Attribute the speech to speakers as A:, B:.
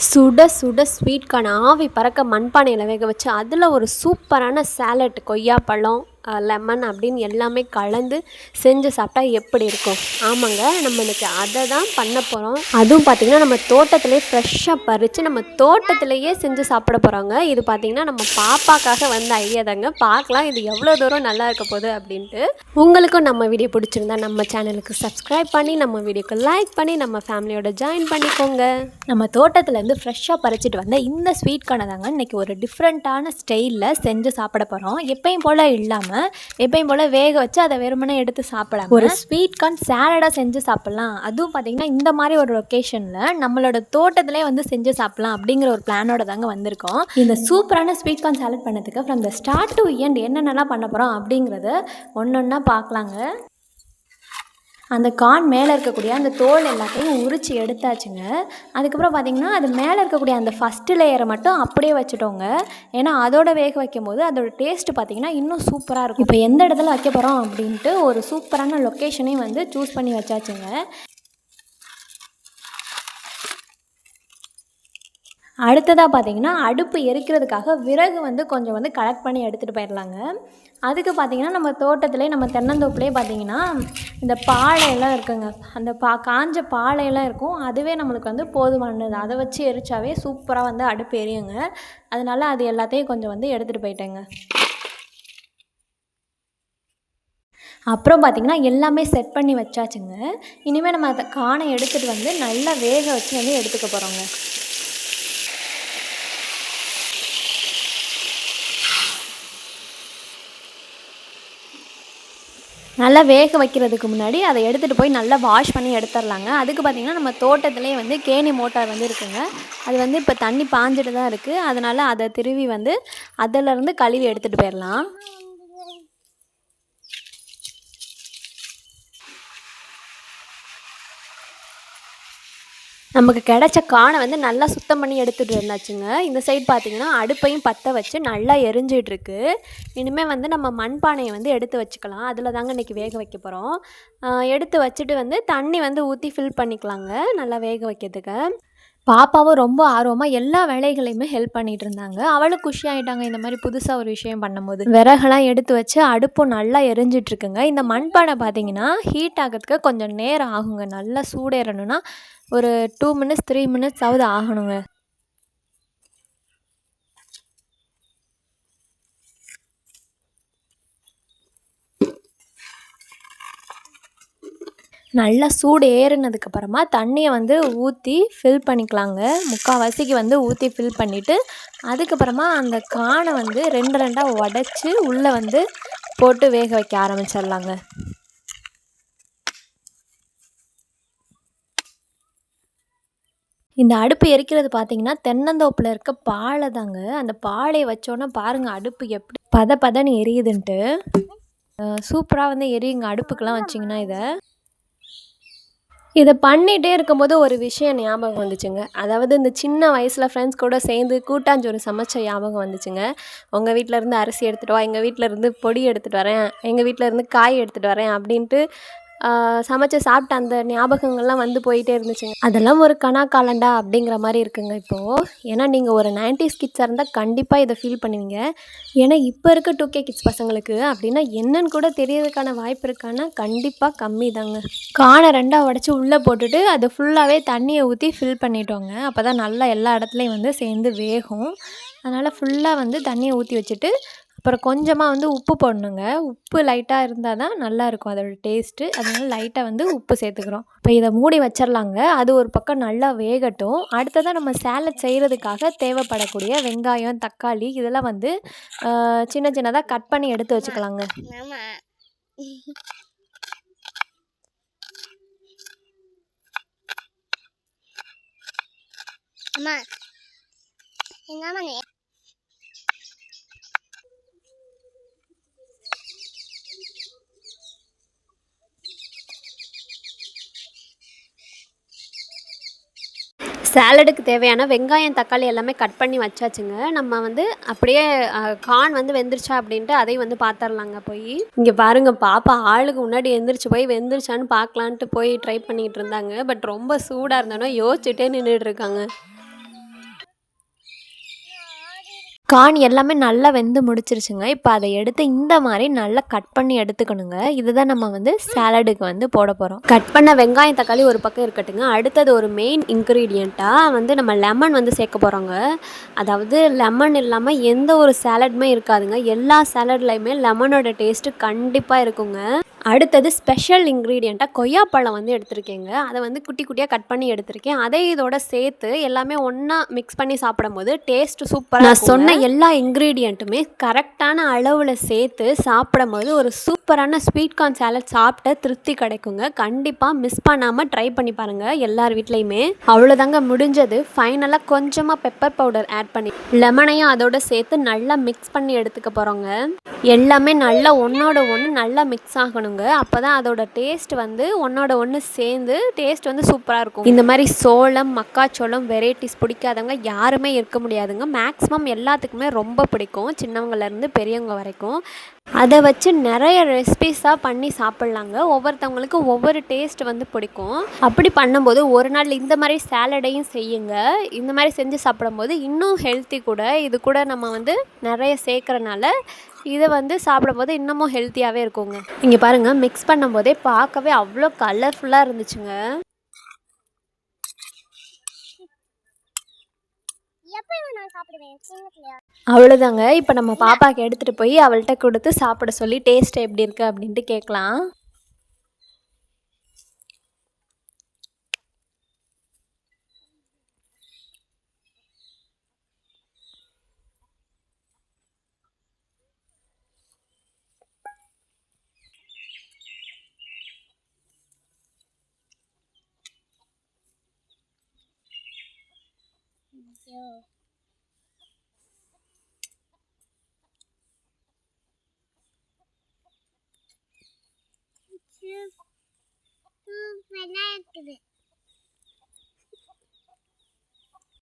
A: சுட சுட sweet corn ஆவி பறக்க மண்பானையில் வேக வச்சு அதில் ஒரு சூப்பரான சாலட் கொய்யாப்பழம் லெமன் அப்படின்னு எல்லாமே கலந்து செஞ்சு சாப்பிட்டா எப்படி இருக்கும்? ஆமாங்க, நம்ம இன்றைக்கி அதை தான் பண்ண போகிறோம். அதுவும் பார்த்திங்கன்னா நம்ம தோட்டத்திலே ஃப்ரெஷ்ஷாக பறித்து நம்ம தோட்டத்திலேயே செஞ்சு சாப்பிட போகிறோங்க. இது பார்த்திங்கன்னா நம்ம பாப்பாக்காக வந்த ஐடியா தாங்க. பார்க்கலாம் இது எவ்வளோ தூரம் நல்லா இருக்க போகுது அப்படின்ட்டு. உங்களுக்கும் நம்ம வீடியோ பிடிச்சிருந்தா நம்ம சேனலுக்கு சப்ஸ்கிரைப் பண்ணி நம்ம வீடியோக்கு லைக் பண்ணி நம்ம ஃபேமிலியோட ஜாயின் பண்ணிக்கோங்க. நம்ம தோட்டத்துலேருந்து ஃப்ரெஷ்ஷாக பறிச்சிட்டு வந்த இந்த ஸ்வீட் கார்னை தாங்க இன்றைக்கி ஒரு டிஃப்ரெண்ட்டான ஸ்டைலில் செஞ்சு சாப்பிட போகிறோம். எப்பயும் போல் இல்லாமல் எப்பயும் போல் வேக வச்சு அதை வெறுமனே எடுத்து சாப்பிடலாம். ஒரு ஸ்வீட் கார்ன் சாலடாக செஞ்சு சாப்பிட்லாம். அதுவும் பார்த்திங்கன்னா இந்த மாதிரி ஒரு லொக்கேஷனில் நம்மளோட தோட்டத்திலே வந்து செஞ்சு சாப்பிட்லாம் அப்படிங்கிற ஒரு பிளானோட தாங்க வந்திருக்கோம். இந்த சூப்பரான ஸ்வீட் கார்ன் சாலட் பண்ணதுக்கு from the start to end என்னென்னலாம் பண்ண போகிறோம் அப்படிங்கிறத ஒன்றா பார்க்கலாங்க. அந்த கார்ன் மேலே இருக்கக்கூடிய அந்த தோல் எல்லாத்தையும் உரித்து எடுத்தாச்சுங்க. அதுக்கப்புறம் பார்த்திங்கன்னா அது மேலே இருக்கக்கூடிய அந்த ஃபஸ்ட்டு லேயரை மட்டும் அப்படியே வச்சுட்டோங்க. ஏன்னா அதோட வேக வைக்கும் போது அதோட டேஸ்ட்டு பார்த்திங்கன்னா இன்னும் சூப்பராக இருக்கும். இப்போ எந்த இடத்துல வைக்க போகிறோம் அப்படின்ட்டு ஒரு சூப்பரான லொக்கேஷனையும் வந்து சூஸ் பண்ணி வச்சாச்சுங்க. அடுத்ததாக பார்த்திங்கன்னா அடுப்பு எரிக்கிறதுக்காக விறகு வந்து கொஞ்சம் வந்து கலெக்ட் பண்ணி எடுத்துகிட்டு போயிடலாங்க. அதுக்கு பார்த்திங்கன்னா நம்ம தோட்டத்திலே நம்ம தென்னந்தோப்புலேயே பார்த்திங்கன்னா இந்த பாளையெல்லாம் இருக்குங்க. அந்த காஞ்ச பாளையெல்லாம் இருக்கும். அதுவே நம்மளுக்கு வந்து போதுமானது. அதை வச்சு எரிச்சாவே சூப்பராக வந்து அடுப்பு எரியுங்க. அதனால் அது எல்லாத்தையும் கொஞ்சம் வந்து எடுத்துகிட்டு போயிட்டேங்க. அப்புறம் பார்த்திங்கன்னா எல்லாமே செட் பண்ணி வச்சாச்சுங்க. இனிமேல் நம்ம அதை காணை எடுத்துகிட்டு வந்து நல்லா வேக வச்சு வந்து எடுத்துக்க போகிறோங்க. நல்லா வேக வைக்கிறதுக்கு முன்னாடி அதை எடுத்துகிட்டு போய் நல்லா வாஷ் பண்ணி எடுத்துடலாங்க. அதுக்கு பார்த்திங்கன்னா நம்ம தோட்டத்துலேயே வந்து கேணி மோட்டார் வந்து இருக்குங்க. அது வந்து இப்போ தண்ணி பாஞ்சிட்டு தான் இருக்குது. அதனால் அதை திருவி வந்து அதிலேருந்து கழுவி எடுத்துகிட்டு போயிடலாம். நமக்கு கிடைச்ச காணை வந்து நல்லா சுத்தம் பண்ணி எடுத்துகிட்டு இருந்தாச்சுங்க. இந்த சைடு பார்த்திங்கன்னா அடுப்பையும் பற்ற வச்சு நல்லா எரிஞ்சிட்ருக்கு. இனிமேல் வந்து நம்ம மண்பானையை வந்து எடுத்து வச்சுக்கலாம். அதில் தாங்க இன்றைக்கி வேக வைக்க போகிறோம். எடுத்து வச்சுட்டு வந்து தண்ணி வந்து ஊற்றி ஃபில் பண்ணிக்கலாங்க நல்லா வேக வைக்கிறதுக்கு. பாப்பாவும் ரொம்ப ஆர்வமாக எல்லா வேலைகளையுமே ஹெல்ப் பண்ணிகிட்டு இருந்தாங்க. அவளும் குஷியாகிட்டாங்க இந்த மாதிரி புதுசாக ஒரு விஷயம் பண்ணும்போது. விறகெல்லாம் எடுத்து வச்சு அடுப்பும் நல்லா எரிஞ்சிட்ருக்குங்க. இந்த மண்பானை பார்த்திங்கன்னா ஹீட் ஆகிறதுக்கு கொஞ்சம் நேரம் ஆகுங்க. நல்லா சூடேறணுன்னா ஒரு 2 மினிட்ஸ் 3 மினிட்ஸ் ஆகுது ஆகணுங்க. நல்லா சூடு ஏறினதுக்கப்புறமா தண்ணியை வந்து ஊற்றி ஃபில் பண்ணிக்கலாங்க. முக்கால்வாசிக்கு வந்து ஊற்றி ஃபில் பண்ணிவிட்டு அதுக்கப்புறமா அந்த காணை வந்து 2 உடச்சி உள்ளே வந்து போட்டு வேக வைக்க ஆரம்பிச்சிடலாங்க. இந்த அடுப்பு எரிக்கிறது பார்த்திங்கன்னா தென்னந்தோப்பில் இருக்க பாலை தாங்க. அந்த பாலையை வச்சோன்னா பாருங்கள் அடுப்பு எப்படி பதன்னு எரியுதுன்ட்டு. சூப்பராக வந்து எரியுங்க அடுப்புக்கெல்லாம் வச்சிங்கன்னா. இதை பண்ணிகிட்டே இருக்கும்போது ஒரு விஷயம் ஞாபகம் வந்துச்சுங்க. அதாவது இந்த சின்ன வயசில் ஃப்ரெண்ட்ஸ் கூட சேர்ந்து கூட்டாஞ்சோறு சமைச்ச ஞாபகம் வந்துச்சுங்க. உங்கள் வீட்டிலேருந்து அரிசி எடுத்துகிட்டு வா, எங்கள் வீட்டிலேருந்து பொடி எடுத்துகிட்டு வரேன், எங்கள் வீட்டிலேருந்து காய் எடுத்துகிட்டு வரேன் அப்படின்ட்டு சமைச்சு சாப்பிட்ட அந்த ஞாபகங்கள்லாம் வந்து போயிட்டே இருந்துச்சுங்க. அதெல்லாம் ஒரு கனா காலண்டா அப்படிங்கிற மாதிரி இருக்குங்க இப்போது. ஏன்னா நீங்கள் ஒரு 90s கிட்ஸாக இருந்தால் கண்டிப்பாக இதை ஃபீல் பண்ணுவீங்க. ஏன்னா இப்போ இருக்க 2K கிட்ஸ் பசங்களுக்கு அப்படின்னா என்னன்னு கூட தெரியறதுக்கான வாய்ப்பு இருக்கான்னா கண்டிப்பாக கம்மி தாங்க. காணை 2 உடச்சி உள்ளே போட்டுட்டு அது ஃபுல்லாகவே தண்ணியை ஊற்றி ஃபில் பண்ணிட்டோங்க. அப்போ தான் நல்லா எல்லா இடத்துலையும் வந்து சேர்ந்து வேகும். அதனால் ஃபுல்லாக வந்து தண்ணியை ஊற்றி வச்சுட்டு அப்புறம் கொஞ்சமாக வந்து உப்பு போடணுங்க. உப்பு லைட்டாக இருந்தால் தான் நல்லாயிருக்கும் அதோடய டேஸ்ட்டு. அதனால் லைட்டாக வந்து உப்பு சேர்த்துக்கிறோம். இப்போ இதை மூடி வச்சிடலாங்க. அது ஒரு பக்கம் நல்லா வேகட்டும். அடுத்ததாக நம்ம சாலட் செய்கிறதுக்காக தேவைப்படக்கூடிய வெங்காயம், தக்காளி இதெல்லாம் வந்து சின்னதாக கட் பண்ணி எடுத்து வச்சுக்கலாங்க. சாலடுக்கு தேவையான வெங்காயம், தக்காளி எல்லாமே கட் பண்ணி வச்சாச்சுங்க. நம்ம வந்து அப்படியே கார்ன் வந்து வெந்துருச்சா அப்படின்ட்டு அதையும் வந்து பார்த்துடலாங்க போய். இங்கே பாருங்கள் பாப்பா ஆளுக்கு முன்னாடி எந்திரிச்சு போய் வெந்துருச்சான்னு பார்க்கலான்ட்டு போய் ட்ரை பண்ணிகிட்டு இருந்தாங்க. பட் ரொம்ப சூடாக இருந்தோன்னா யோசிச்சுட்டே நின்றுட்டு இருக்காங்க. கார்ன் எல்லாமே நல்லா வெந்து முடிச்சிருச்சுங்க. இப்போ அதை எடுத்து இந்த மாதிரி நல்லா கட் பண்ணி எடுத்துக்கணுங்க. இதுதான் நம்ம வந்து சாலடுக்கு வந்து போட போகிறோம். கட் பண்ண வெங்காயம் தக்காளி ஒரு பக்கம் இருக்கட்டுங்க. அடுத்தது ஒரு மெயின் இன்க்ரீடியண்ட்டாக வந்து நம்ம லெமன் வந்து சேர்க்க போகிறோங்க. அதாவது லெமன் இல்லாமல் எந்த ஒரு சாலடுமே இருக்காதுங்க. எல்லா சாலட்லையுமே லெமனோட டேஸ்ட்டு கண்டிப்பாக இருக்குங்க. அடுத்தது ஸ்பெஷல் இன்க்ரீடியண்ட்டாக கொய்யாப்பழம் வந்து எடுத்திருக்கேங்க. அதை வந்து குட்டி குட்டியாக கட் பண்ணி எடுத்திருக்கேன். அதே இதோட சேர்த்து எல்லாமே ஒன்றா மிக்ஸ் பண்ணி சாப்பிடும்போது டேஸ்ட்டு சூப்பராக நான் சொன்ன எல்லா இன்க்ரீடியண்ட்டுமே கரெக்டான அளவில் சேர்த்து சாப்பிடும்போது ஒரு சூப்பரான ஸ்வீட் கார்ன் சாலட் சாப்பிட்ட திருப்தி கிடைக்குங்க. கண்டிப்பாக மிஸ் பண்ணாமல் ட்ரை பண்ணி பாருங்கள் எல்லார் வீட்லேயுமே. அவ்வளோதாங்க முடிஞ்சது. ஃபைனலாக கொஞ்சமாக பெப்பர் பவுடர் ஆட் பண்ணி லெமனையும் அதோட சேர்த்து நல்லா மிக்ஸ் பண்ணி எடுத்துக்க போகிறோங்க. எல்லாமே நல்லா ஒன்றோட ஒன்று நல்லா மிக்ஸ் ஆகணுங்க. அப்போ தான் அதோட டேஸ்ட் வந்து ஒன்றோட ஒன்று சேர்ந்து டேஸ்ட் வந்து சூப்பராக இருக்கும். இந்த மாதிரி சோளம் மக்காச்சோளம் வெரைட்டிஸ் பிடிக்காதவங்க யாருமே இருக்க முடியாதுங்க. மேக்ஸிமம் எல்லாத்துக்குமே ரொம்ப பிடிக்கும், சின்னவங்கலேருந்து பெரியவங்க வரைக்கும். அதை வச்சு நிறைய ரெசிபீஸாக பண்ணி சாப்பிட்லாங்க. ஒவ்வொருத்தவங்களுக்கு ஒவ்வொரு டேஸ்ட் வந்து பிடிக்கும். அப்படி பண்ணும்போது ஒரு நாள் இந்த மாதிரி சாலடையும் செய்யுங்க. இந்த மாதிரி செஞ்சு சாப்பிடும்போது இன்னும் ஹெல்த்தி கூட. இது கூட நம்ம வந்து நிறைய சேர்க்குறனால இதை வந்து சாப்பிடும்போது இன்னமும் ஹெல்த்தியாகவே இருக்குங்க. இங்கே பாருங்கள், மிக்ஸ் பண்ணும்போதே பார்க்கவே அவ்வளோ கலர்ஃபுல்லாக இருந்துச்சுங்க. அவ்வளோதாங்க. இப்போ நம்ம பாப்பாவுக்கு எடுத்துகிட்டு போய் அவள்கிட்ட கொடுத்து சாப்பிட சொல்லி டேஸ்ட் எப்படி இருக்குது அப்படின்ட்டு கேட்கலாம்.
B: நல்லா இருக்குது.